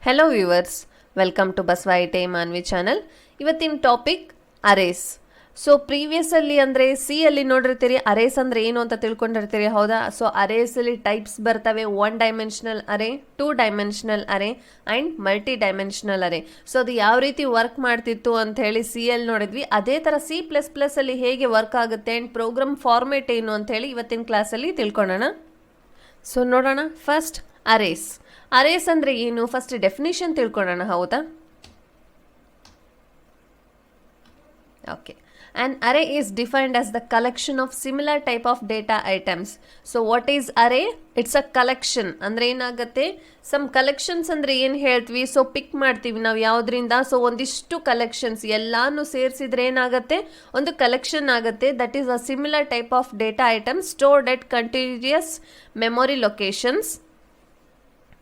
Hello viewers, welcome to ಬಸವಾಯಿಟೆ Manvi channel. ಇವತ್ತಿನ topic arrays. So ಪ್ರೀವಿಯಸ್ಸಲ್ಲಿ ಅಂದರೆ ಸಿ ಅಲ್ಲಿ ನೋಡಿರ್ತೀರಿ ಅರೇಸ್ ಅಂದರೆ ಏನು ಅಂತ ತಿಳ್ಕೊಂಡಿರ್ತೀರಿ, ಹೌದಾ? ಸೊ ಅರೇಸಲ್ಲಿ ಟೈಪ್ಸ್ ಬರ್ತವೆ: 1 dimensional array, 2 dimensional array and multi dimensional array. So ಅದು ಯಾವ ರೀತಿ ವರ್ಕ್ ಮಾಡ್ತಿತ್ತು ಅಂತ ಹೇಳಿ ಸಿ ಅಲ್ಲಿ ನೋಡಿದ್ವಿ. ಅದೇ ಥರ C++ ಅಲ್ಲಿ ಹೇಗೆ ವರ್ಕ್ ಆಗುತ್ತೆ ಆ್ಯಂಡ್ ಪ್ರೋಗ್ರಾಮ್ ಫಾರ್ಮೇಟ್ ಏನು ಅಂತ ಹೇಳಿ ಇವತ್ತಿನ ಕ್ಲಾಸಲ್ಲಿ ತಿಳ್ಕೊಳ್ಳೋಣ. ಸೊ ನೋಡೋಣ. First arrays. ಅರೇಸ್ ಅಂದರೆ ಏನು? ಫಸ್ಟ್ ಡೆಫಿನಿಷನ್ ತಿಳ್ಕೊಳ್ಳೋಣ, ಹೌದಾ? Okay. An array is defined as the collection of similar type of data items. So what is array? It's a collection. ಅಂದರೆ ಏನಾಗುತ್ತೆ, ಸಮ್ ಕಲೆಕ್ಷನ್ಸ್ ಅಂದರೆ ಏನು ಹೇಳ್ತೀವಿ? ಸೊ ಪಿಕ್ ಮಾಡ್ತೀವಿ ನಾವು ಯಾವುದರಿಂದ. ಸೊ ಒಂದಿಷ್ಟು ಕಲೆಕ್ಷನ್ಸ್ ಎಲ್ಲಾನು ಸೇರಿಸಿದ್ರೆ ಏನಾಗುತ್ತೆ, ಒಂದು ಕಲೆಕ್ಷನ್ ಆಗುತ್ತೆ. That is a similar type of data items stored at continuous memory locations.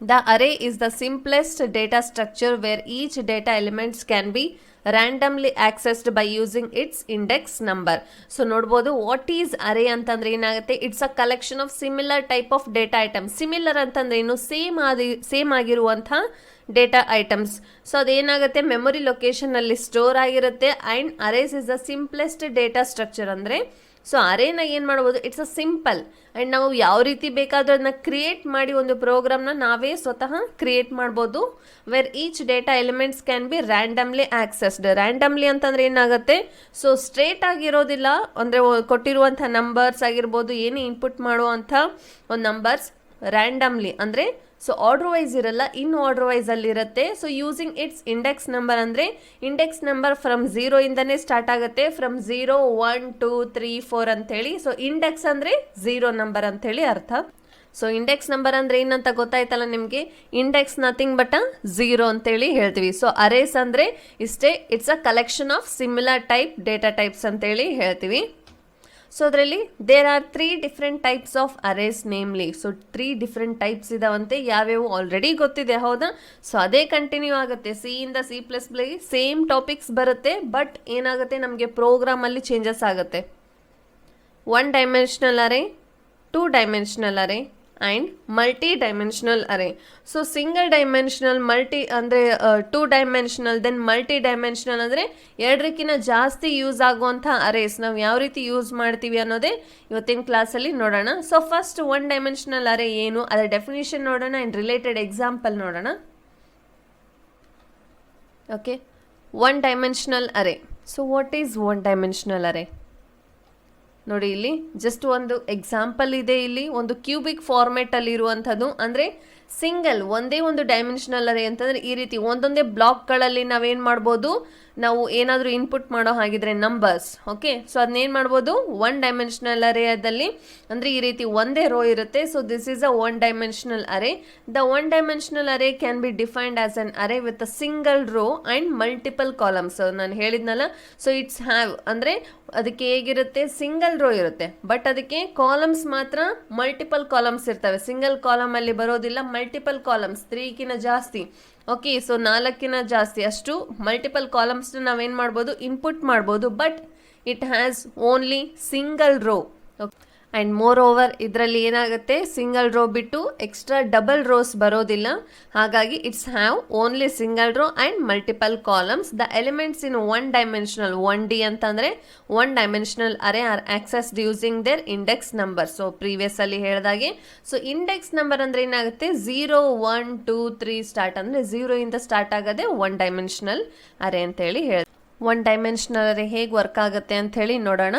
The array is the simplest data structure where each data elements can be randomly accessed by using its index number. So ನೋಡ್ಬೋದು, what is array ಅಂತಂದ್ರೆ ಏನಾಗುತ್ತೆ, it's a collection of similar type of data items. Similar ಅಂತಂದ್ರೆ ಏನು, same ಆಗಿರುವಂಥ data items. So ಅದೇನಾಗುತ್ತೆ, memory ಲೊಕೇಶನಲ್ಲಿ store ಆಗಿರುತ್ತೆ. And arrays is the simplest data structure. ಅಂದರೆ ಸೊ ಅರೇನ ಏನು ಮಾಡ್ಬೋದು, ಇಟ್ಸ್ ಅ ಸಿಂಪಲ್ ಆ್ಯಂಡ್ ನಾವು ಯಾವ ರೀತಿ ಬೇಕಾದರೂ ಅದನ್ನ ಕ್ರಿಯೇಟ್ ಮಾಡಿ ಒಂದು ಪ್ರೋಗ್ರಾಮ್ನ ನಾವೇ ಸ್ವತಃ ಕ್ರಿಯೇಟ್ ಮಾಡ್ಬೋದು. Where each data elements can be randomly accessed. Randomly ಅಂತಂದ್ರೆ ಏನಾಗುತ್ತೆ, ಸೊ ಸ್ಟ್ರೇಟ್ ಆಗಿರೋದಿಲ್ಲ. ಅಂದರೆ ಕೊಟ್ಟಿರುವಂಥ ನಂಬರ್ಸ್ ಆಗಿರ್ಬೋದು, ಏನೇ ಇನ್ಪುಟ್ ಮಾಡುವಂಥ ಒಂದು ನಂಬರ್ಸ್ ರ್ಯಾಂಡಮ್ಲಿ ಅಂದರೆ ಸೊ ಆರ್ಡರ್ ವೈಸ್ ಇರಲ್ಲ, ಇನ್ ಆರ್ಡರ್ ವೈಸ್ ಅಲ್ಲಿ ಇರುತ್ತೆ. So using it's index number, ಅಂದರೆ ಇಂಡೆಕ್ಸ್ ನಂಬರ್ ಫ್ರಮ್ 0 ಇಂದನೇ ಸ್ಟಾರ್ಟ್ ಆಗುತ್ತೆ. ಫ್ರಮ್ 0, 1, 2, 3, 4 ಅಂತೇಳಿ. ಸೊ ಇಂಡೆಕ್ಸ್ ಅಂದರೆ 0 ನಂಬರ್ ಅಂತೇಳಿ ಅರ್ಥ. ಸೊ ಇಂಡೆಕ್ಸ್ ನಂಬರ್ ಅಂದರೆ ಏನಂತ ಗೊತ್ತಾಯ್ತಲ್ಲ ನಿಮಗೆ. ಇಂಡೆಕ್ಸ್ ನಥಿಂಗ್ ಬಟ್ 0 ಅಂತೇಳಿ ಹೇಳ್ತೀವಿ. ಸೊ ಅರೇಸ್ ಅಂದರೆ ಇಷ್ಟೇ, it's a collection of similar type data types ಅಂತೇಳಿ ಹೇಳ್ತೀವಿ. ಸೊ ಅದರಲ್ಲಿ there are 3 different types of arrays namely. So 3 different types ಇದಾವಂತೆ. ಯಾವ್ಯಾವು ಆಲ್ರೆಡಿ ಗೊತ್ತಿದೆ, ಹೌದಾ? ಸೊ ಅದೇ ಕಂಟಿನ್ಯೂ ಆಗುತ್ತೆ. C C++ ಸೇಮ್ ಟಾಪಿಕ್ಸ್ ಬರುತ್ತೆ, ಬಟ್ ಏನಾಗುತ್ತೆ, ನಮಗೆ ಪ್ರೋಗ್ರಾಮಲ್ಲಿ ಚೇಂಜಸ್ ಆಗುತ್ತೆ. 1 dimensional array, 2 dimensional array and multi dimensional array. So single dimensional, multi ಅಂದರೆ 2 ಡೈಮೆನ್ಷನಲ್, ದೆನ್ ಮಲ್ಟಿ ಡೈಮೆನ್ಷನಲ್ ಅಂದರೆ ಎರಡಕ್ಕಿಂತ ಜಾಸ್ತಿ ಯೂಸ್ ಆಗುವಂಥ ಅರೇಸ್ ನಾವು ಯಾವ ರೀತಿ ಯೂಸ್ ಮಾಡ್ತೀವಿ ಅನ್ನೋದೇ ಇವತ್ತಿನ ಕ್ಲಾಸಲ್ಲಿ ನೋಡೋಣ. ಸೊ ಫಸ್ಟ್ 1 ಡೈಮೆನ್ಷನಲ್ ಅರೇ ಏನು, ಅದರ ಡೆಫಿನಿಷನ್ ನೋಡೋಣ ಆ್ಯಂಡ್ ರಿಲೇಟೆಡ್ ಎಕ್ಸಾಂಪಲ್ ನೋಡೋಣ. Okay. 1 dimensional array. So what is 1 dimensional array? ನೋಡಿ, ಇಲ್ಲಿ ಜಸ್ಟ್ ಒಂದು ಎಕ್ಸಾಂಪಲ್ ಇದೆ. ಇಲ್ಲಿ ಒಂದು ಕ್ಯೂಬಿಕ್ ಫಾರ್ಮೆಟಲ್ಲಿ ಇರುವಂಥದ್ದು, ಅಂದರೆ ಸಿಂಗಲ್ ಒಂದೇ ಒಂದು ಡೈಮೆನ್ಷನಲ್ ಅರೇ ಅಂತಂದರೆ ಈ ರೀತಿ ಒಂದೊಂದೇ ಬ್ಲಾಕ್ಗಳಲ್ಲಿ ನಾವೇನು ಮಾಡ್ಬೋದು, ನಾವು ಏನಾದರೂ ಇನ್ಪುಟ್ ಮಾಡೋ ಹಾಗಿದ್ರೆ ನಂಬರ್ಸ್. ಓಕೆ. ಸೊ ಅದನ್ನೇನು ಮಾಡ್ಬೋದು, 1 ಡೈಮೆನ್ಷನಲ್ ಅರೇದಲ್ಲಿ ಅಂದರೆ ಈ ರೀತಿ ಒಂದೇ ರೋ ಇರುತ್ತೆ. So this is a 1 dimensional array. The 1 dimensional array can be defined as an array with a single row and multiple columns. ನಾನು ಹೇಳಿದ್ನಲ್ಲ, ಸೊ ಇಟ್ಸ್ ಹ್ಯಾವ್ ಅಂದರೆ ಅದಕ್ಕೆ ಹೇಗಿರುತ್ತೆ, ಸಿಂಗಲ್ ರೋ ಇರುತ್ತೆ, ಬಟ್ ಅದಕ್ಕೆ ಕಾಲಮ್ಸ್ ಮಾತ್ರ ಮಲ್ಟಿಪಲ್ ಕಾಲಮ್ಸ್ ಇರ್ತವೆ. Single column ಅಲ್ಲಿ ಬರೋದಿಲ್ಲ, ಮಲ್ಟಿಪಲ್ ಕಾಲಮ್ಸ್ 3ಕಿಂತ ಜಾಸ್ತಿ. ಓಕೆ. ಸೊ 4ಕಿಂತ ಜಾಸ್ತಿ ಅಷ್ಟು ಮಲ್ಟಿಪಲ್ ಕಾಲಮ್ಸ್ನ ನಾವೇನು ಮಾಡ್ಬೋದು, ಇನ್ಪುಟ್ ಮಾಡ್ಬೋದು. But it has only single row. And moreover ಇದರಲ್ಲಿ ಏನಾಗುತ್ತೆ, ಸಿಂಗಲ್ ರೋ ಬಿಟ್ಟು ಎಕ್ಸ್ಟ್ರಾ ಡಬಲ್ ರೋಸ್ ಬರೋದಿಲ್ಲ. ಹಾಗಾಗಿ it's have only single row and multiple columns. The elements in 1 dimensional 1D ಅಂತಂದರೆ 1 dimensional array are accessed using their index number. So previous ಅಲ್ಲಿ ಹೇಳಿದಾಗೆ, so index number ಅಂದರೆ ಏನಾಗುತ್ತೆ, 0, 1, 2, 3 start ಅಂದರೆ 0 ಇಂದ ಸ್ಟಾರ್ಟ್ ಆಗೋದೇ 1 ಡೈಮೆನ್ಷನಲ್ ಅರೇ ಅಂತೇಳಿ ಹೇಳಿ. 1 ಡೈಮೆನ್ಷನಲ್ ಅರೇ ಹೇಗೆ ವರ್ಕ್ ಆಗುತ್ತೆ ಅಂತ ಹೇಳಿ ನೋಡೋಣ.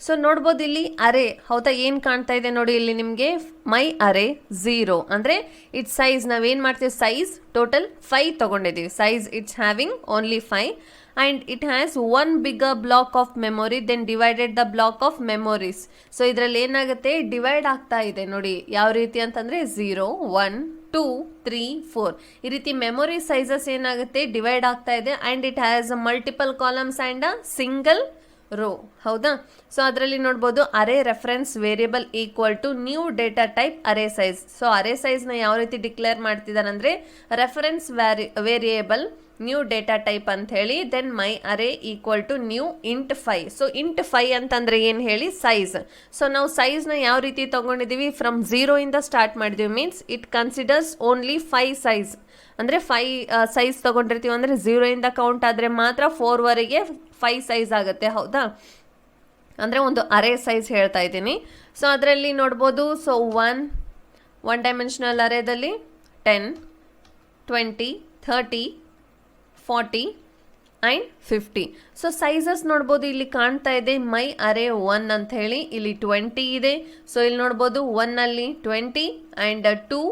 ಸೊ ನೋಡ್ಬೋದು ಇಲ್ಲಿ ಅರೇ, ಹೌದಾ? ಏನು ಕಾಣ್ತಾ ಇದೆ ನೋಡಿ ಇಲ್ಲಿ ನಿಮಗೆ, ಮೈ ಅರೇ 0 ಅಂದರೆ ಇಟ್ಸ್ ಸೈಜ್ ನಾವೇನು ಮಾಡ್ತೀವಿ, ಸೈಜ್ ಟೋಟಲ್ 5 ತೊಗೊಂಡಿದ್ದೀವಿ. Size it's having only 5 and it has 1 bigger block of memory then divided the block of memories. So ಇದರಲ್ಲಿ ಏನಾಗುತ್ತೆ, ಡಿವೈಡ್ ಆಗ್ತಾ ಇದೆ ನೋಡಿ. ಯಾವ ರೀತಿ ಅಂತಂದರೆ 0, 1, 2, 3, 4 ಈ ರೀತಿ ಮೆಮೊರಿ ಸೈಜಸ್ ಏನಾಗುತ್ತೆ, ಡಿವೈಡ್ ಆಗ್ತಾ ಇದೆ. And it has multiple columns and a single row. ಹೌದಾ? ಸೊ ಅದರಲ್ಲಿ ನೋಡ್ಬೋದು array reference variable equal to new data type array size. So array ಸೈಜ್ನ ಯಾವ ರೀತಿ ಡಿಕ್ಲೇರ್ ಮಾಡ್ತಿದ್ದಾರೆ ಅಂದರೆ reference variable new data type ಅಂತ ಹೇಳಿ, then my array equal to new int 5. So int 5 ಅಂತಂದರೆ ಏನು ಹೇಳಿ? ಸೈಜ್. ಸೊ ನಾವು ಸೈಜ್ನ ಯಾವ ರೀತಿ ತೊಗೊಂಡಿದ್ದೀವಿ? ಫ್ರಮ್ 0 ಇಂದ ಸ್ಟಾರ್ಟ್ ಮಾಡಿದ್ದೀವಿ. Means it considers only 5 size. ಅಂದರೆ 5 ಸೈಜ್ ತೊಗೊಂಡಿರ್ತೀವಿ ಅಂದರೆ 0 ಇಂದ ಕೌಂಟ್ ಆದರೆ ಮಾತ್ರ 4ವರೆಗೆ 5 ಸೈಜ್ ಆಗುತ್ತೆ. ಹೌದಾ? ಅಂದರೆ ಒಂದು ಅರೇ ಸೈಜ್ ಹೇಳ್ತಾ ಇದ್ದೀನಿ. ಸೊ ಅದರಲ್ಲಿ ನೋಡ್ಬೋದು, ಸೊ ಒನ್ ಡೈಮೆನ್ಷನಲ್ ಅರೇದಲ್ಲಿ 10, 20, 30, 40 ಆ್ಯಂಡ್ 50. ಸೊ ಸೈಜಸ್ ನೋಡ್ಬೋದು, ಇಲ್ಲಿ ಕಾಣ್ತಾ ಇದೆ ಮೈ ಅರೇ 1 ಅಂತ ಹೇಳಿ. ಇಲ್ಲಿ 20 ಇದೆ. ಸೊ ಇಲ್ಲಿ ನೋಡ್ಬೋದು 1ಅಲ್ಲಿ 20 ಆ್ಯಂಡ್ 2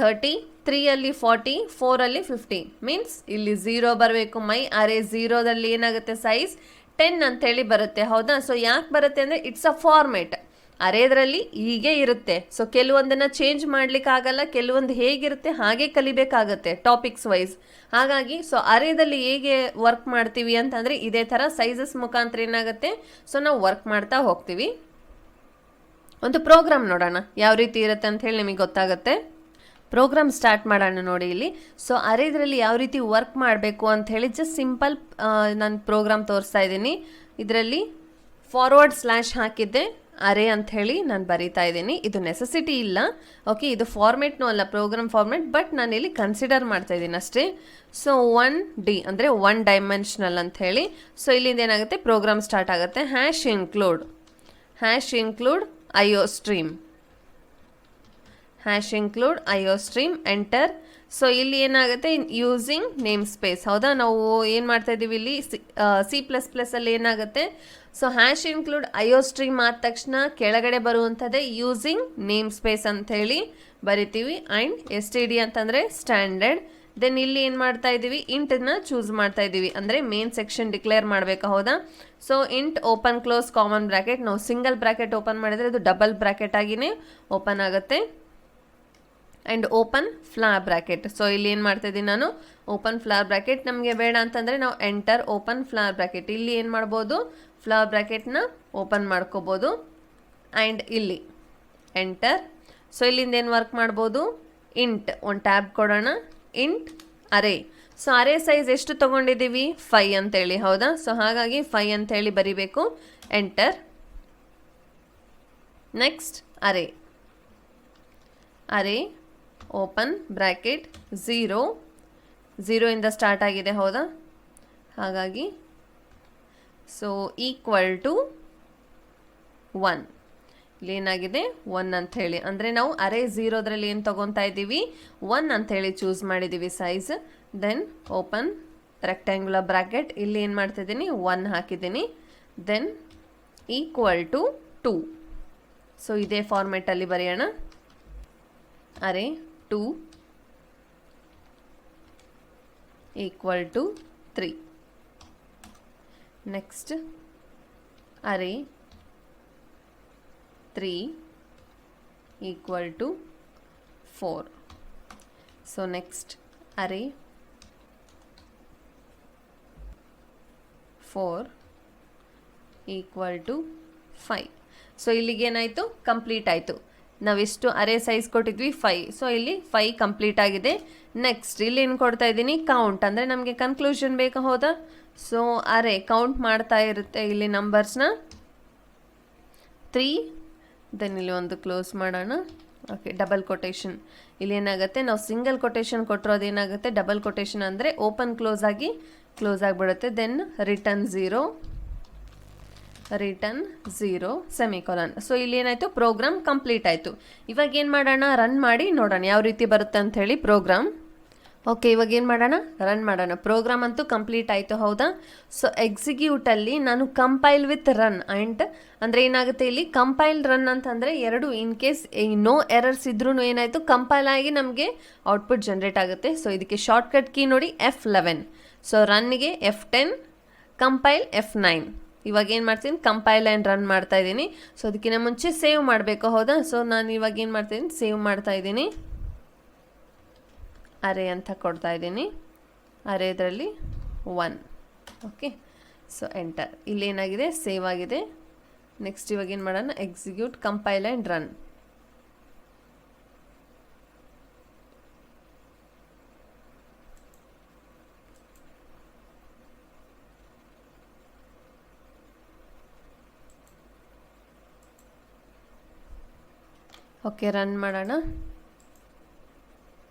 30, 3ಅಲ್ಲಿ 40, 4ಅಲ್ಲಿ 50. ಮೀನ್ಸ್ ಇಲ್ಲಿ 0 ಬರಬೇಕು. ಮೈ ಅರೇ 0ದಲ್ಲಿ ಏನಾಗುತ್ತೆ? ಸೈಜ್ 10 ಅಂತೇಳಿ ಬರುತ್ತೆ. ಹೌದಾ? ಸೊ ಯಾಕೆ ಬರುತ್ತೆ ಅಂದರೆ ಇಟ್ಸ್ ಅ ಫಾರ್ಮೇಟ್. ಅರೇದ್ರಲ್ಲಿ ಹೀಗೆ ಇರುತ್ತೆ. ಸೊ ಕೆಲವೊಂದನ್ನು ಚೇಂಜ್ ಮಾಡಲಿಕ್ಕಾಗಲ್ಲ, ಕೆಲವೊಂದು ಹೇಗಿರುತ್ತೆ ಹಾಗೆ ಕಲಿಬೇಕಾಗತ್ತೆ ಟಾಪಿಕ್ಸ್ ವೈಸ್. ಹಾಗಾಗಿ ಸೊ ಅರೇದಲ್ಲಿ ಹೇಗೆ ವರ್ಕ್ ಮಾಡ್ತೀವಿ ಅಂತಂದರೆ ಇದೇ ಥರ ಸೈಜಸ್ ಮುಖಾಂತರ ಏನಾಗುತ್ತೆ? ಸೊ ನಾವು ವರ್ಕ್ ಮಾಡ್ತಾ ಹೋಗ್ತೀವಿ. ಒಂದು ಪ್ರೋಗ್ರಾಮ್ ನೋಡೋಣ ಯಾವ ರೀತಿ ಇರುತ್ತೆ ಅಂತ ಹೇಳಿ ನಿಮಗೆ ಗೊತ್ತಾಗುತ್ತೆ. ಪ್ರೋಗ್ರಾಮ್ ಸ್ಟಾರ್ಟ್ ಮಾಡೋಣ ನೋಡಿ ಇಲ್ಲಿ. ಸೊ ಅರೇದ್ರಲ್ಲಿ ಯಾವ ರೀತಿ ವರ್ಕ್ ಮಾಡಬೇಕು ಅಂತ ಹೇಳಿ ಜಸ್ಟ್ ಸಿಂಪಲ್ ನಾನು ಪ್ರೋಗ್ರಾಮ್ ತೋರಿಸ್ತಾ ಇದ್ದೀನಿ. ಇದರಲ್ಲಿ ಫಾರ್ವರ್ಡ್ ಸ್ಲ್ಯಾಶ್ ಹಾಕಿದ್ದೆ ಅರೇ ಅಂತ ಹೇಳಿ ನಾನು ಬರೀತಾ ಇದ್ದೀನಿ. ಇದು ನೆಸೆಸಿಟಿ ಇಲ್ಲ, ಓಕೆ. ಇದು ಫಾರ್ಮೆಟ್ನೂ ಅಲ್ಲ, ಪ್ರೋಗ್ರಾಮ್ ಫಾರ್ಮೆಟ್, ಬಟ್ ನಾನು ಇಲ್ಲಿ ಕನ್ಸಿಡರ್ ಮಾಡ್ತಾ ಇದ್ದೀನಿ ಅಷ್ಟೇ. ಸೊ 1D ಅಂದರೆ 1 ಡೈಮೆನ್ಷನಲ್ ಅಂತ ಹೇಳಿ. ಸೊ ಇಲ್ಲಿಂದ ಏನಾಗುತ್ತೆ? ಪ್ರೋಗ್ರಾಮ್ ಸ್ಟಾರ್ಟ್ ಆಗುತ್ತೆ. Hash include IO stream enter. So ಇಲ್ಲಿ ಏನಾಗುತ್ತೆ? Using name space. ಹೌದಾ? ನಾವು ಏನು ಮಾಡ್ತಾ ಇದ್ದೀವಿ ಇಲ್ಲಿ C++ ಅಲ್ಲಿ ಏನಾಗುತ್ತೆ? So hash include IO stream ಆದ ತಕ್ಷಣ ಕೆಳಗಡೆ ಬರುವಂಥದ್ದೇ ಯೂಸಿಂಗ್ ನೇಮ್ ಸ್ಪೇಸ್ ಅಂತ ಹೇಳಿ ಬರಿತೀವಿ. ಆ್ಯಂಡ್ STD ಅಂತಂದರೆ ಸ್ಟ್ಯಾಂಡರ್ಡ್. ದೆನ್ ಇಲ್ಲಿ ಏನು ಮಾಡ್ತಾ ಇದ್ದೀವಿ? ಇಂಟನ್ನ ಚೂಸ್ ಮಾಡ್ತಾ ಇದ್ದೀವಿ, ಅಂದರೆ ಮೇನ್ ಸೆಕ್ಷನ್ ಡಿಕ್ಲೇರ್ ಮಾಡಬೇಕು. ಹೌದಾ? So int open close common bracket. ನಾವು ಸಿಂಗಲ್ ಬ್ರ್ಯಾಕೆಟ್ ಓಪನ್ ಮಾಡಿದರೆ ಅದು ಡಬಲ್ ಬ್ರ್ಯಾಕೆಟ್ ಆಗಿನೇ ಓಪನ್ ಆಗುತ್ತೆ. And open flower bracket. So ಇಲ್ಲಿ ಏನು ಮಾಡ್ತಾಯಿದ್ದೀನಿ ನಾನು? Open flower bracket. ನಮಗೆ ಬೇಡ ಅಂತಂದರೆ ನಾವು ಎಂಟರ್ ಓಪನ್ ಫ್ಲಾರ್ ಬ್ರ್ಯಾಕೆಟ್. ಇಲ್ಲಿ ಏನು ಮಾಡ್ಬೋದು? ಫ್ಲಾರ್ ಬ್ರ್ಯಾಕೆಟ್ನ ಓಪನ್ ಮಾಡ್ಕೋಬೋದು. ಆ್ಯಂಡ್ ಇಲ್ಲಿ ಎಂಟರ್. ಸೊ ಇಲ್ಲಿಂದ ಏನು ವರ್ಕ್ ಮಾಡ್ಬೋದು? ಇಂಟ್ ಒಂದು ಟ್ಯಾಬ್ ಕೊಡೋಣ. ಇಂಟ್ ಅರೇ. ಸೊ ಅರೇ ಸೈಜ್ ಎಷ್ಟು ತೊಗೊಂಡಿದ್ದೀವಿ? 5 ಅಂತೇಳಿ. ಹೌದಾ? ಸೊ ಹಾಗಾಗಿ 5 ಅಂತೇಳಿ ಬರಿಬೇಕು. ಎಂಟರ್. ನೆಕ್ಸ್ಟ್ ಅರೇ ಓಪನ್ ಬ್ರ್ಯಾಕೆಟ್ 0 ಇಂದ ಸ್ಟಾರ್ಟ್ ಆಗಿದೆ. ಹೌದಾ? ಹಾಗಾಗಿ ಸೊ ಈಕ್ವಲ್ ಟು 1. ಇಲ್ಲಿ ಏನಾಗಿದೆ? 1 ಅಂಥೇಳಿ. ಅಂದರೆ ನಾವು ಅರೇ 0ದ್ರಲ್ಲಿ ಏನು ತೊಗೊತಾ ಇದ್ದೀವಿ? 1 ಅಂಥೇಳಿ ಚೂಸ್ ಮಾಡಿದ್ದೀವಿ size. Then open rectangular bracket. ಇಲ್ಲಿ ಏನು ಮಾಡ್ತಿದ್ದೀನಿ? 1 ಹಾಕಿದ್ದೀನಿ. Than equal to 2. ಸೊ ಇದೇ ಫಾರ್ಮೆಟಲ್ಲಿ ಬರೆಯೋಣ. Array 2 equal to 3. Next array 3 equal to 4. So next array 4 equal to 5. So ಇಲ್ಲಿಗೇನಾಯಿತು? ಕಂಪ್ಲೀಟ್ ಆಯಿತು. ನಾವೆಷ್ಟು ಅರೇ ಸೈಜ್ ಕೊಟ್ಟಿದ್ವಿ? 5. ಸೊ ಇಲ್ಲಿ 5 ಕಂಪ್ಲೀಟ್ ಆಗಿದೆ. ನೆಕ್ಸ್ಟ್ ಇಲ್ಲಿ ಏನು ಕೊಡ್ತಾ ಇದ್ದೀನಿ? ಕೌಂಟ್. ಅಂದರೆ ನಮಗೆ ಕನ್ಕ್ಲೂಷನ್ ಬೇಕಾ? ಹೌದಾ? ಸೊ ಅರೇ ಕೌಂಟ್ ಮಾಡ್ತಾ ಇರುತ್ತೆ ಇಲ್ಲಿ ನಂಬರ್ಸ್ನ 3. ದೆನ್ ಇಲ್ಲಿ ಒಂದು ಕ್ಲೋಸ್ ಮಾಡೋಣ. Okay, double quotation. ಇಲ್ಲಿ ಏನಾಗುತ್ತೆ? ನಾವು ಸಿಂಗಲ್ ಕೊಟೇಶನ್ ಕೊಟ್ಟಿರೋದು ಏನಾಗುತ್ತೆ? ಡಬಲ್ ಕೊಟೇಶನ್ ಅಂದರೆ ಓಪನ್ ಕ್ಲೋಸ್ ಆಗಿಬಿಡುತ್ತೆ. Then return 0 semicolon. ಸೊ ಇಲ್ಲಿ ಏನಾಯಿತು? ಪ್ರೋಗ್ರಾಮ್ ಕಂಪ್ಲೀಟ್ ಆಯಿತು. ಇವಾಗ ಏನು ಮಾಡೋಣ? ರನ್ ಮಾಡಿ ನೋಡೋಣ ಯಾವ ರೀತಿ ಬರುತ್ತೆ ಅಂತ ಹೇಳಿ ಪ್ರೋಗ್ರಾಮ್. ಓಕೆ, ಇವಾಗ ಏನು ಮಾಡೋಣ? ರನ್ ಮಾಡೋಣ. ಪ್ರೋಗ್ರಾಮ್ ಅಂತೂ ಕಂಪ್ಲೀಟ್ ಆಯಿತು. ಹೌದಾ? ಸೊ ಎಕ್ಸಿಕ್ಯೂಟಲ್ಲಿ ನಾನು ಕಂಪೈಲ್ ವಿತ್ ರನ್ ಆ್ಯಂಡ್ ಅಂದರೆ ಏನಾಗುತ್ತೆ ಇಲ್ಲಿ? ಕಂಪೈಲ್ ರನ್ ಅಂತಂದರೆ ಎರಡು ಇನ್ ಕೇಸ್ ನೋ ಎರರ್ಸ್ ಇದ್ರೂ ಏನಾಯಿತು? ಕಂಪೈಲ್ ಆಗಿ ನಮಗೆ ಔಟ್ಪುಟ್ ಜನ್ರೇಟ್ ಆಗುತ್ತೆ. ಸೊ ಇದಕ್ಕೆ ಶಾರ್ಟ್ಕಟ್ ಕೀ ನೋಡಿ F11. ಸೊ ರನ್ನಿಗೆ F10, ಕಂಪೈಲ್ F9. ಇವಾಗ ಏನು ಮಾಡ್ತೀನಿ? ಕಂಪೈಲ್ ಆ್ಯಂಡ್ ರನ್ ಮಾಡ್ತಾ ಇದ್ದೀನಿ. ಸೊ ಅದಕ್ಕಿಂತ ಮುಂಚೆ ಸೇವ್ ಮಾಡಬೇಕು. ಹೌದಾ? ಸೊ ನಾನು ಇವಾಗ ಏನು ಮಾಡ್ತೀನಿ? ಸೇವ್ ಮಾಡ್ತಾ ಇದ್ದೀನಿ. ಅರೇ ಅಂತ ಕೊಡ್ತಾ ಇದ್ದೀನಿ. ಅರೇದ್ರಲ್ಲಿ 1. Okay, so enter. ಇಲ್ಲೇನಾಗಿದೆ, ಸೇವ್ ಆಗಿದೆ. ನೆಕ್ಸ್ಟ್ ಇವಾಗ ಏನು ಮಾಡೋಣ, execute, compile and run. Okay, run ಮಾಡೋಣ.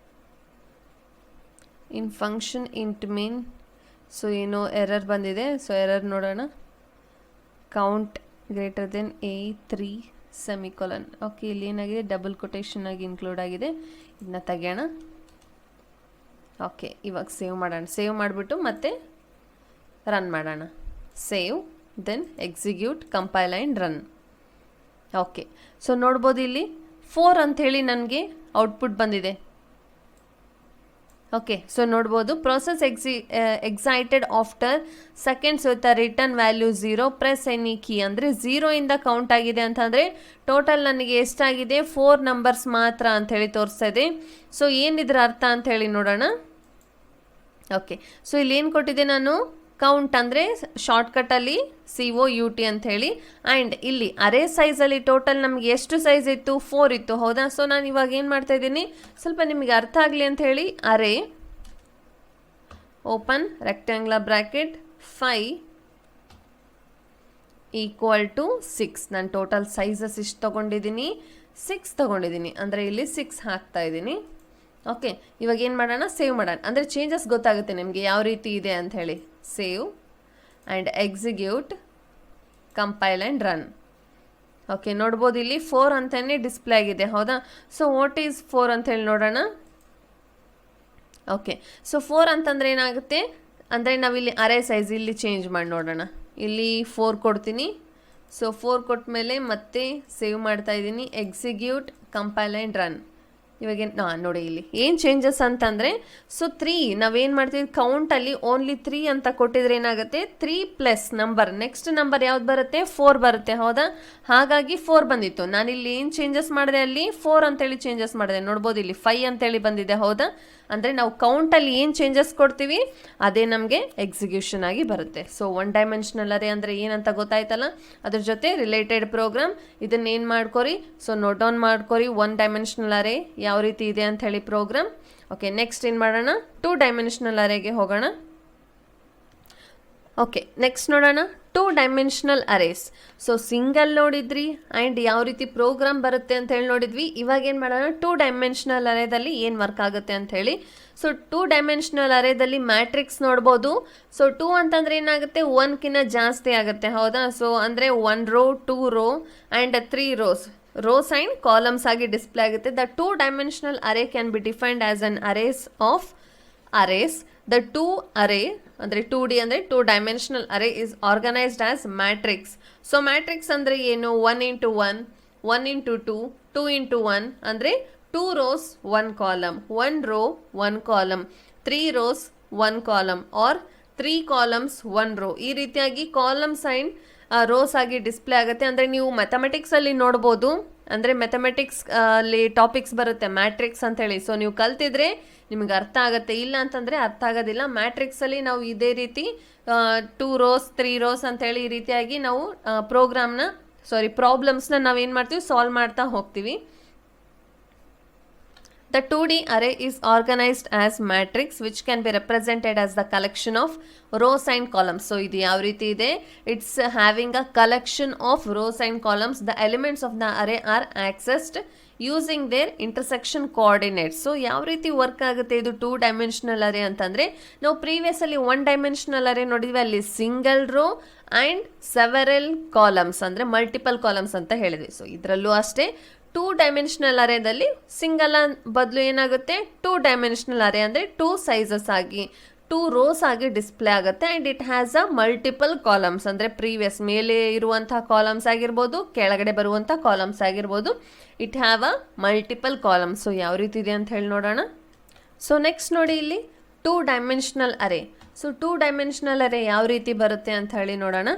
In function int main, so ಏನೋ ಎರರ್ ಬಂದಿದೆ. ಸೊ ಎರರ್ ನೋಡೋಣ. Count greater than A3 semicolon. Okay, ಇಲ್ಲಿ ಏನಾಗಿದೆ, ಡಬಲ್ ಕೊಟೇಶನ್ ಆಗಿ ಇನ್ಕ್ಲೂಡ್ ಆಗಿದೆ. ಇದನ್ನ ತೆಗೆಯೋಣ. ಓಕೆ, ಇವಾಗ ಸೇವ್ ಮಾಡೋಣ. ಸೇವ್ ಮಾಡಿಬಿಟ್ಟು ಮತ್ತೆ ರನ್ ಮಾಡೋಣ. Save, then execute, compile and run. Okay, so ನೋಡ್ಬೋದು ಇಲ್ಲಿ 4 ಅಂಥೇಳಿ ನನಗೆ ಔಟ್ಪುಟ್ ಬಂದಿದೆ. ಓಕೆ, ಸೊ ನೋಡ್ಬೋದು, process excited after seconds with a return value 0, press any key. ಅಂದರೆ 0 ಇಂದ ಕೌಂಟ್ ಆಗಿದೆ ಅಂತಂದರೆ ಟೋಟಲ್ ನನಗೆ ಎಷ್ಟಾಗಿದೆ, 4 ನಂಬರ್ಸ್ ಮಾತ್ರ ಅಂಥೇಳಿ ತೋರಿಸ್ತಾ ಇದೆ. ಸೊ ಏನಿದ್ರ ಅರ್ಥ ಅಂಥೇಳಿ ನೋಡೋಣ. ಓಕೆ, ಸೊ ಇಲ್ಲಿ ಏನು ಕೊಟ್ಟಿದ್ದೆ ನಾನು, ಕೌಂಟ್ ಅಂದರೆ ಶಾರ್ಟ್ಕಟಲ್ಲಿ COUT ಅಂಥೇಳಿ. ಆ್ಯಂಡ್ ಇಲ್ಲಿ ಅರೇ ಸೈಜಲ್ಲಿ ಟೋಟಲ್ ನಮಗೆ ಎಷ್ಟು ಸೈಜ್ ಇತ್ತು, 4 ಇತ್ತು. ಹೌದಾ? ಸೊ ನಾನು ಇವಾಗ ಏನು ಮಾಡ್ತಾ ಇದ್ದೀನಿ, ಸ್ವಲ್ಪ ನಿಮಗೆ ಅರ್ಥ ಆಗಲಿ ಅಂಥೇಳಿ ಅರೇ ಓಪನ್ ರೆಕ್ಟ್ಯಾಂಗ್ಯುಲರ್ ಬ್ರ್ಯಾಕೆಟ್ 5 = 6. ನಾನು ಟೋಟಲ್ ಸೈಜಸ್ ಇಷ್ಟು ತೊಗೊಂಡಿದ್ದೀನಿ, 6 ತೊಗೊಂಡಿದ್ದೀನಿ. ಅಂದರೆ ಇಲ್ಲಿ 6 ಹಾಕ್ತಾ ಇದ್ದೀನಿ. ಓಕೆ, ಇವಾಗ ಏನು ಮಾಡೋಣ, ಸೇವ್ ಮಾಡೋಣ. ಅಂದರೆ ಚೇಂಜಸ್ ಗೊತ್ತಾಗುತ್ತೆ ನಿಮಗೆ ಯಾವ ರೀತಿ ಇದೆ ಅಂಥೇಳಿ. Save and execute, compile and run. Okay, ನೋಡ್ಬೋದು ಇಲ್ಲಿ 4 ಅಂತಲೇ ಡಿಸ್ಪ್ಲೇ ಆಗಿದೆ. ಹೌದಾ? ಸೊ ವಾಟ್ ಈಸ್ 4 ಅಂಥೇಳಿ ನೋಡೋಣ. ಓಕೆ, ಸೊ 4 ಅಂತಂದರೆ ಏನಾಗುತ್ತೆ ಅಂದರೆ ನಾವಿಲ್ಲಿ ಅರೇ ಸೈಜ್ ಇಲ್ಲಿ ಚೇಂಜ್ ಮಾಡಿ ನೋಡೋಣ. ಇಲ್ಲಿ 4 ಕೊಡ್ತೀನಿ. ಸೊ 4 ಕೊಟ್ಟ ಮೇಲೆ ಮತ್ತೆ ಸೇವ್ ಮಾಡ್ತಾ ಇದ್ದೀನಿ. Execute, compile and run. ಇವಾಗ ನೋಡಿ ಇಲ್ಲಿ ಏನು ಚೇಂಜಸ್ ಅಂತಂದರೆ, ಸೊ 3 ನಾವೇನು ಮಾಡ್ತೀವಿ, ಕೌಂಟಲ್ಲಿ ಓನ್ಲಿ 3 ಅಂತ ಕೊಟ್ಟಿದ್ರೆ ಏನಾಗುತ್ತೆ, 3 ಪ್ಲಸ್ ನಂಬರ್, ನೆಕ್ಸ್ಟ್ ನಂಬರ್ ಯಾವ್ದು ಬರುತ್ತೆ, 4 ಬರುತ್ತೆ. ಹೌದಾ? ಹಾಗಾಗಿ 4 ಬಂದಿತ್ತು. ನಾನಿಲ್ಲಿ ಏನು ಚೇಂಜಸ್ ಮಾಡಿದೆ, ಅಲ್ಲಿ 4 ಅಂತೇಳಿ ಚೇಂಜಸ್ ಮಾಡಿದೆ. ನೋಡ್ಬೋದು ಇಲ್ಲಿ 5 ಅಂತೇಳಿ ಬಂದಿದೆ. ಹೌದಾ? ಅಂದರೆ ನಾವು ಕೌಂಟಲ್ಲಿ ಏನು ಚೇಂಜಸ್ ಕೊಡ್ತೀವಿ ಅದೇ ನಮಗೆ ಎಕ್ಸಿಕ್ಯೂಷನ್ ಆಗಿ ಬರುತ್ತೆ. ಸೊ 1 ಡೈಮೆನ್ಷನಲ್ ಅರೇ ಅಂದರೆ ಏನಂತ ಗೊತ್ತಾಯ್ತಲ್ಲ, ಅದ್ರ ಜೊತೆ ರಿಲೇಟೆಡ್ ಪ್ರೋಗ್ರಾಮ್ ಇದನ್ನ ಏನು ಮಾಡ್ಕೊರಿ, ಸೊ ನೋಟ್ ಡೌನ್ ಮಾಡ್ಕೊರಿ. 1 ಡೈಮೆನ್ಷನಲ್ ಅರೇ ಯಾವ ರೀತಿ ಇದೆ ಅಂತ ಹೇಳಿ ಪ್ರೋಗ್ರಾಮ್. ಓಕೆ, ನೆಕ್ಸ್ಟ್ ಏನು ಮಾಡೋಣ, 2 ಡೈಮೆನ್ಷನಲ್ ಅರೇಗೆ ಹೋಗೋಣ. ಓಕೆ, ನೆಕ್ಸ್ಟ್ ನೋಡೋಣ 2 ಡೈಮೆನ್ಷನಲ್ ಅರೇಸ್. ಸೊ ಸಿಂಗಲ್ ನೋಡಿದ್ರಿ ಆ್ಯಂಡ್ ಯಾವ ರೀತಿ ಪ್ರೋಗ್ರಾಮ್ ಬರುತ್ತೆ ಅಂತ ಹೇಳಿ ನೋಡಿದ್ವಿ. ಇವಾಗ ಏನು ಮಾಡೋಣ, 2 ಡೈಮೆನ್ಷನಲ್ ಅರೇದಲ್ಲಿ ಏನು ವರ್ಕ್ ಆಗುತ್ತೆ ಅಂತ ಹೇಳಿ. ಸೊ 2 ಡೈಮೆನ್ಷನಲ್ ಅರೇದಲ್ಲಿ ಮ್ಯಾಟ್ರಿಕ್ಸ್ ನೋಡ್ಬೋದು. ಸೊ 2 ಅಂತಂದರೆ ಏನಾಗುತ್ತೆ, 1ಕ್ಕಿಂತ ಜಾಸ್ತಿ ಆಗುತ್ತೆ. ಹೌದಾ? ಸೊ ಅಂದರೆ 1 row, 2 row and 3 rows and columns ಆಗಿ ಡಿಸ್ಪ್ಲೇ ಆಗುತ್ತೆ. The 2 dimensional array can be defined as an arrays of arrays. The 2 array ಅಂದರೆ 2D ಅಂದರೆ 2 dimensional array is organised as matrix. So matrix ಅಂದರೆ ಏನು, 1 × 1, 1 × 2, 2 × 1 ಅಂದರೆ 2 rows 1 column, 1 row 1 column, 3 rows 1 column or 3 columns 1 row. ಈ ರೀತಿಯಾಗಿ columns and rows ಆಗಿ display ಆಗುತ್ತೆ. ಅಂದರೆ ನೀವು ಮ್ಯಾಥಮೆಟಿಕ್ಸಲ್ಲಿ ನೋಡ್ಬೋದು, ಅಂದರೆ ಮ್ಯಾಥಮೆಟಿಕ್ಸ್ ಅಲ್ಲಿ ಟಾಪಿಕ್ಸ್ ಬರುತ್ತೆ ಮ್ಯಾಟ್ರಿಕ್ಸ್ ಅಂತೇಳಿ. ಸೊ ನೀವು ಕಲ್ತಿದ್ರೆ ನಿಮಗೆ ಅರ್ಥ ಆಗುತ್ತೆ, ಇಲ್ಲ ಅಂತಂದರೆ ಅರ್ಥ ಆಗೋದಿಲ್ಲ. ಮ್ಯಾಟ್ರಿಕ್ಸಲ್ಲಿ ನಾವು ಇದೇ ರೀತಿ 2 rows 3 rows ಅಂತೇಳಿ ಈ ರೀತಿಯಾಗಿ ನಾವು ಪ್ರಾಬ್ಲಮ್ಸ್ನ ನಾವೇನು ಮಾಡ್ತೀವಿ, ಸಾಲ್ವ್ ಮಾಡ್ತಾ ಹೋಗ್ತೀವಿ. The 2D array is organized as matrix which can be represented as the collection of rows and columns. So ಇದು ಯಾವ ರೀತಿ ಇದೆ, it's having a collection of rows and columns. The elements of the array are accessed using their intersection coordinates. So ಯಾವ ರೀತಿ work ಆಗುತ್ತೆ ಇದು 2 dimensional ಅರೇ ಅಂತಂದರೆ, ನಾವು ಪ್ರೀವಿಯಸಲ್ಲಿ 1 ಡೈಮೆನ್ಷನಲ್ ಅರೇ ನೋಡಿದ್ವಿ, ಅಲ್ಲಿ single row and several columns ಅಂದರೆ ಮಲ್ಟಿಪಲ್ ಕಾಲಮ್ಸ್ ಅಂತ ಹೇಳಿದ್ವಿ. ಸೊ ಇದರಲ್ಲೂ ಅಷ್ಟೇ 2 ಡೈಮೆನ್ಷನಲ್ ಅರೇದಲ್ಲಿ ಸಿಂಗಲ್ ಬದಲು ಏನಾಗುತ್ತೆ, 2 ಡೈಮೆನ್ಷನಲ್ ಅರೇ ಅಂದರೆ 2 ಸೈಜಸ್ ಆಗಿ 2 ರೋಸ್ ಆಗಿ ಡಿಸ್ಪ್ಲೇ ಆಗುತ್ತೆ. And it has a multiple columns ಅಂದರೆ ಪ್ರೀವಿಯಸ್ ಮೇಲೆ ಇರುವಂಥ ಕಾಲಮ್ಸ್ ಆಗಿರ್ಬೋದು, ಕೆಳಗಡೆ ಬರುವಂಥ ಕಾಲಮ್ಸ್ ಆಗಿರ್ಬೋದು, it have a multiple columns. So ಯಾವ ರೀತಿ ಇದೆ ಅಂತ ಹೇಳಿ ನೋಡೋಣ. ಸೊ ನೆಕ್ಸ್ಟ್ ನೋಡಿ ಇಲ್ಲಿ 2 ಡೈಮೆನ್ಷನಲ್ ಅರೇ. ಸೊ 2 ಡೈಮೆನ್ಷನಲ್ ಅರೇ ಯಾವ ರೀತಿ ಬರುತ್ತೆ ಅಂತ ಹೇಳಿ ನೋಡೋಣ.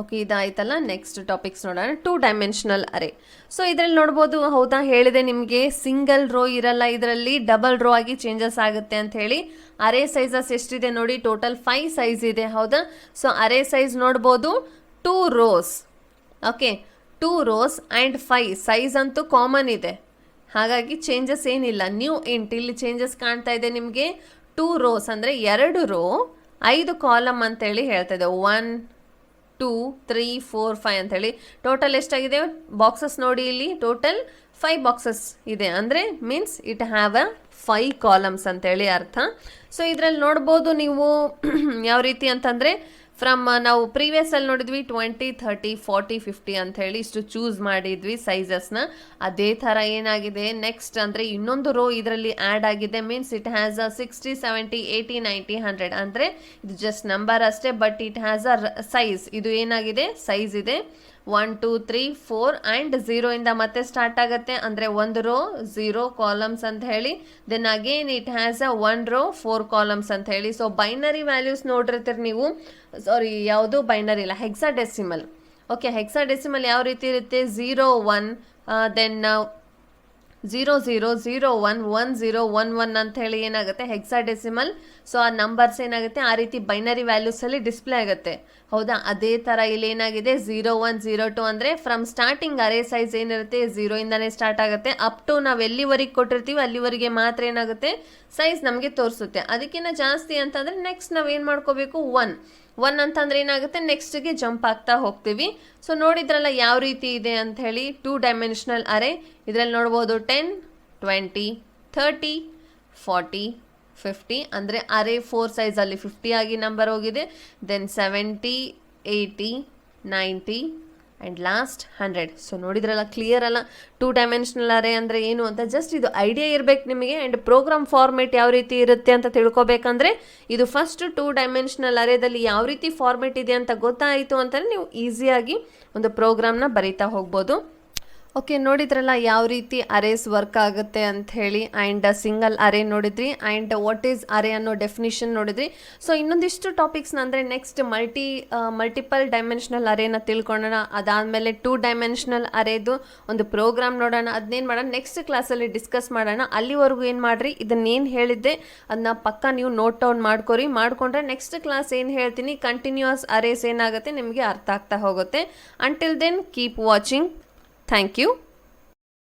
ಓಕೆ, ಇದಾಯ್ತಲ್ಲ. ನೆಕ್ಸ್ಟ್ ಟಾಪಿಕ್ಸ್ ನೋಡೋಣ. 2 ಡೈಮೆನ್ಷನಲ್ ಅರೆ. ಸೊ ಇದರಲ್ಲಿ ನೋಡ್ಬೋದು, ಹೌದಾ ಹೇಳಿದೆ ನಿಮಗೆ ಸಿಂಗಲ್ ರೋ ಇರಲ್ಲ, ಇದರಲ್ಲಿ ಡಬಲ್ ರೋ ಆಗಿ ಚೇಂಜಸ್ ಆಗುತ್ತೆ ಅಂತ ಹೇಳಿ. ಅರೆ ಸೈಜಸ್ ಎಷ್ಟಿದೆ ನೋಡಿ, ಟೋಟಲ್ 5 ಸೈಜ್ ಇದೆ, ಹೌದಾ. ಸೊ ಅರೆ ಸೈಜ್ ನೋಡ್ಬೋದು 2 rose. Okay, 2 rose and 5 size ಅಂತೂ ಕಾಮನ್ ಇದೆ, ಹಾಗಾಗಿ ಚೇಂಜಸ್ ಏನಿಲ್ಲ. ನ್ಯೂ ಇಂಟ್ ಇಲ್ಲಿ ಚೇಂಜಸ್ ಕಾಣ್ತಾ ಇದೆ ನಿಮಗೆ. 2 ರೋಸ್ ಅಂದರೆ 2 ರೋ, 5 ಕಾಲಮ್ ಅಂತೇಳಿ ಹೇಳ್ತಾ ಇದೆ. 1 2 3 4 5 ಅಂತೇಳಿ ಟೋಟಲ್ ಎಷ್ಟಾಗಿದೆ ಬಾಕ್ಸಸ್ ನೋಡಿ, ಇಲ್ಲಿ ಟೋಟಲ್ 5 ಬಾಕ್ಸಸ್ ಇದೆ. ಅಂದರೆ means it have a 5 columns ಅಂತೇಳಿ ಅರ್ಥ. ಸೊ ಇದರಲ್ಲಿ ನೋಡ್ಬೋದು ನೀವು ಯಾವ ರೀತಿ ಅಂತಂದರೆ, ಫ್ರಮ್ ನಾವು ಪ್ರೀವಿಯಸ್ ಅಲ್ಲಿ ನೋಡಿದ್ವಿ 20 30 40 50 ಅಂತ ಹೇಳಿ ಇಷ್ಟು ಚೂಸ್ ಮಾಡಿದ್ವಿ ಸೈಜಸ್ನ. ಅದೇ ಥರ ಏನಾಗಿದೆ ನೆಕ್ಸ್ಟ್ ಅಂದರೆ ಇನ್ನೊಂದು ರೋ ಇದರಲ್ಲಿ ಆ್ಯಡ್ ಆಗಿದೆ. ಮೀನ್ಸ್ ಇಟ್ ಹ್ಯಾಸ್ ಅ 60 70 80 90 100 ಅಂದರೆ ಇದು ಜಸ್ಟ್ ನಂಬರ್ ಅಷ್ಟೇ, but it has a size. ಇದು ಏನಾಗಿದೆ ಸೈಜ್ ಇದೆ. 1 2 3 4 ಆ್ಯಂಡ್ 0 ಇಂದ ಮತ್ತೆ ಸ್ಟಾರ್ಟ್ ಆಗುತ್ತೆ, ಅಂದರೆ 1 ರೋ 0 ಕಾಲಮ್ಸ್ ಅಂತ ಹೇಳಿ. Then again it has a 1 row 4 columns ಅಂತ ಹೇಳಿ. ಸೊ ಬೈನರಿ ವ್ಯಾಲ್ಯೂಸ್ ನೋಡಿರ್ತೀರಿ ನೀವು, ಸಾರಿ ಯಾವುದು ಬೈನರಿ ಇಲ್ಲ, ಹೆಕ್ಸಾಡೆಸಿಮಲ್. ಓಕೆ, ಹೆಕ್ಸಾಡೆಸಿಮಲ್ ಯಾವ ರೀತಿ ಇರುತ್ತೆ, 0 1 ದೆನ್ 0 0 0 1 1 0 1 1 ಅಂತ ಹೇಳಿ ಏನಾಗುತ್ತೆ ಹೆಕ್ಸಾಡೆಸಿಮಲ್. ಸೊ ಆ ನಂಬರ್ಸ್ ಏನಾಗುತ್ತೆ ಆ ರೀತಿ ಬೈನರಿ ವ್ಯಾಲ್ಯೂಸಲ್ಲಿ ಡಿಸ್ಪ್ಲೇ ಆಗುತ್ತೆ, ಹೌದಾ. ಅದೇ ಥರ ಇಲ್ಲಿ ಏನಾಗಿದೆ 0 1 0 2 ಅಂದರೆ ಫ್ರಮ್ ಸ್ಟಾರ್ಟಿಂಗ್ ಅರೇ ಸೈಜ್ ಏನಿರುತ್ತೆ 0 ಇಂದನೇ ಸ್ಟಾರ್ಟ್ ಆಗುತ್ತೆ. ಅಪ್ ಟು ನಾವು ಎಲ್ಲಿವರೆಗೆ ಕೊಟ್ಟಿರ್ತೀವಿ ಅಲ್ಲಿವರೆಗೆ ಮಾತ್ರ ಏನಾಗುತ್ತೆ ಸೈಜ್ ನಮಗೆ ತೋರಿಸುತ್ತೆ. ಅದಕ್ಕಿಂತ ಜಾಸ್ತಿ ಅಂತಂದರೆ ನೆಕ್ಸ್ಟ್ ನಾವು ಏನು ಮಾಡ್ಕೋಬೇಕು, 1 ಅಂತಂದ್ರೆ ಏನಾಗುತ್ತೆ ನೆಕ್ಸ್ಟ್ಗೆ ಜಂಪ್ ಆಗ್ತಾ ಹೋಗ್ತೀವಿ. ಸೊ ನೋಡಿದ್ರಲ್ಲ ಯಾವ ರೀತಿ ಇದೆ ಅಂತ ಹೇಳಿ 2 ಡೈಮೆನ್ಷನಲ್ ಅರೆ. ಇದರಲ್ಲಿ ನೋಡ್ಬೋದು 10 20 30 40 50 ಅಂದರೆ ಅರೆ 4 ಸೈಜಲ್ಲಿ 50 ಆಗಿ ನಂಬರ್ ಹೋಗಿದೆ. Then 70 80 90 and last 100. ಸೊ ನೋಡಿದ್ರಲ್ಲ ಕ್ಲಿಯರ್ ಅಲ್ಲ 2 ಡೈಮೆನ್ಷನಲ್ ಅರೆ ಅಂದರೆ ಏನು ಅಂತ. ಜಸ್ಟ್ ಇದು ಐಡಿಯಾ ಇರಬೇಕು ನಿಮಗೆ. ಆ್ಯಂಡ್ ಪ್ರೋಗ್ರಾಮ್ ಫಾರ್ಮೇಟ್ ಯಾವ ರೀತಿ ಇರುತ್ತೆ ಅಂತ ತಿಳ್ಕೊಬೇಕಂದ್ರೆ ಇದು ಫಸ್ಟ್ 2 ಡೈಮೆನ್ಷನಲ್ ಅರೆದಲ್ಲಿ ಯಾವ ರೀತಿ ಫಾರ್ಮೇಟ್ ಇದೆ ಅಂತ ಗೊತ್ತಾಯಿತು ಅಂತಂದರೆ ನೀವು ಈಸಿಯಾಗಿ ಒಂದು ಪ್ರೋಗ್ರಾಮ್ನ ಬರೀತಾ ಹೋಗ್ಬೋದು. ಓಕೆ, ನೋಡಿದ್ರಲ್ಲ ಯಾವ ರೀತಿ ಅರೇಸ್ ವರ್ಕ್ ಆಗುತ್ತೆ ಅಂತ ಹೇಳಿ. ಆ್ಯಂಡ್ ಸಿಂಗಲ್ ಅರೆ ನೋಡಿದ್ರಿ, ಆ್ಯಂಡ್ ವಾಟ್ ಈಸ್ ಅರೆ ಅನ್ನೋ ಡೆಫಿನಿಷನ್ ನೋಡಿದ್ರಿ. ಸೊ ಇನ್ನೊಂದಿಷ್ಟು ಟಾಪಿಕ್ಸ್ನ ಅಂದರೆ ನೆಕ್ಸ್ಟ್ ಮಲ್ಟಿಪಲ್ ಡೈಮೆನ್ಷನಲ್ ಅರೇನ ತಿಳ್ಕೊಳ್ಳೋಣ. ಅದಾದಮೇಲೆ 2 ಡೈಮೆನ್ಷನಲ್ ಅರೇದು ಒಂದು ಪ್ರೋಗ್ರಾಮ್ ನೋಡೋಣ. ಅದನ್ನೇನು ಮಾಡೋಣ ನೆಕ್ಸ್ಟ್ ಕ್ಲಾಸಲ್ಲಿ ಡಿಸ್ಕಸ್ ಮಾಡೋಣ. ಅಲ್ಲಿವರೆಗೂ ಏನು ಮಾಡಿರಿ, ಇದನ್ನೇನು ಹೇಳಿದ್ದೆ ಅದನ್ನ ಪಕ್ಕ ನೀವು ನೋಟ್ ಡೌನ್ ಮಾಡ್ಕೊಂಡ್ರೆ ನೆಕ್ಸ್ಟ್ ಕ್ಲಾಸ್ ಏನು ಹೇಳ್ತೀನಿ ಕಂಟಿನ್ಯೂಯಸ್ ಅರೇಸ್ ಏನಾಗುತ್ತೆ ನಿಮಗೆ ಅರ್ಥ ಆಗ್ತಾ ಹೋಗುತ್ತೆ. Until then keep watching. Thank you.